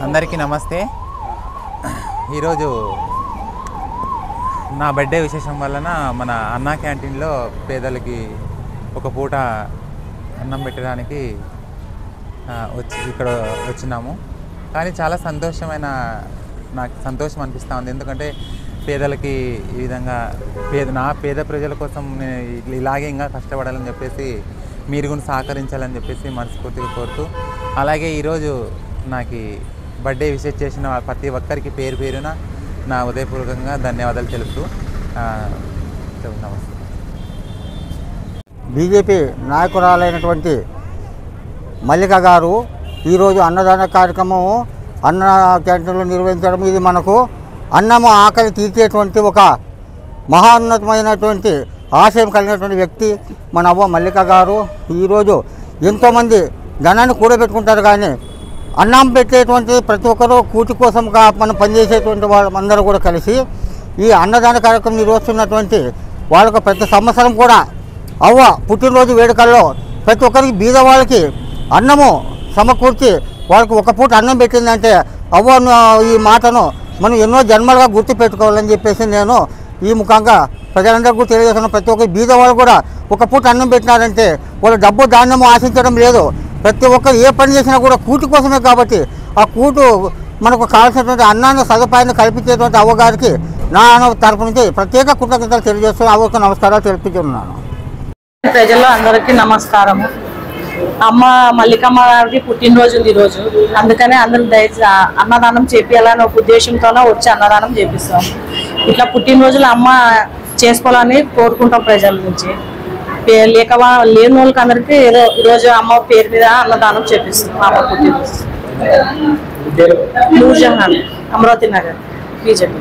అందరికీ నమస్తే. ఈరోజు నా బర్త్డే విశేషం వలన మన అన్నా క్యాంటీన్లో పేదలకి ఒక పూట అన్నం పెట్టడానికి ఇక్కడ వచ్చినాము. కానీ చాలా నాకు సంతోషం అనిపిస్తూ ఉంది. ఎందుకంటే పేదలకి ఈ విధంగా పేద ప్రజల కోసం నేను ఇలాగే ఇంకా కష్టపడాలని చెప్పేసి మీరు కూడా సహకరించాలని చెప్పేసి మనస్ఫూర్తిగా కోరుతూ, అలాగే ఈరోజు నాకు బర్త్డే విషెస్ చేసిన ప్రతి ఒక్కరికి పేరు పేరున నా ఉదయపూర్వకంగా ధన్యవాదాలు తెలుపుతూ నమస్తే. బీజేపీ నాయకురాలైనటువంటి మల్లిక గారు ఈరోజు అన్నదాన కార్యక్రమం అన్న క్యాంటీన్లో నిర్వహించడం, ఇది మనకు అన్నము ఆకలి తీర్చేటువంటి ఒక మహోన్నతమైనటువంటి ఆశయం కలిగినటువంటి వ్యక్తి మన అవ్వ మల్లిక గారు. ఈరోజు ఎంతోమంది ధనాన్ని కూడబెట్టుకుంటారు, కానీ అన్నం పెట్టేటువంటి ప్రతి ఒక్కరూ కూటి కోసం మనం పనిచేసేటువంటి వాళ్ళందరూ కూడా కలిసి ఈ అన్నదాన కార్యక్రమం నిర్వహిస్తున్నటువంటి వాళ్ళకు ప్రతి సంవత్సరం కూడా అవ్వ పుట్టినరోజు వేడుకల్లో ప్రతి ఒక్కరికి బీద వాళ్ళకి అన్నము సమకూర్చి వాళ్ళకి ఒక పూట అన్నం పెట్టిందంటే అవ్వ ఈ మాటను మనం ఎన్నో జన్మలుగా గుర్తు పెట్టుకోవాలని చెప్పేసి నేను ఈ ముఖంగా ప్రజలందరికీ తెలియజేస్తున్న. ప్రతి ఒక్క బీద వాళ్ళు కూడా ఒక పూట అన్నం పెట్టినారంటే వాళ్ళు డబ్బు ధాన్యము ఆశించడం లేదు. ప్రతి ఒక్కరు ఏ పని చేసినా కూడా కూటి కోసమే, కాబట్టి ఆ కూటు మనకు కావాల్సినటువంటి అన్నాన్ని సదుపాయాన్ని కల్పించేటువంటి అవ్వగారికి నా తరపు నుంచి ప్రత్యేక కృతజ్ఞతలు తెలియజేస్తూ అవ్వకు నమస్కారాలు తెలుపుతున్నాను. ప్రజల్లో అందరికీ నమస్కారము. అమ్మ మల్లికమ్మ గారికి పుట్టినరోజు ఉంది ఈరోజు, అందుకనే అందరూ దయచేసి అన్నదానం చేపియాలని ఒక ఉద్దేశంతోనే వచ్చి అన్నదానం చేపిస్తాం. ఇట్లా పుట్టినరోజులు అమ్మ చేసుకోవాలని కోరుకుంటాం ప్రజల నుంచి. లేని వాళ్ళకి అందరికీ ఏదో ఈరోజు అమ్మ పేరు మీద అన్నదానం చేపిస్తున్నాం. అమ్మ పుట్టినరోజు నూర్జహాన్, అమరావతి నగర్, బీజేపీ.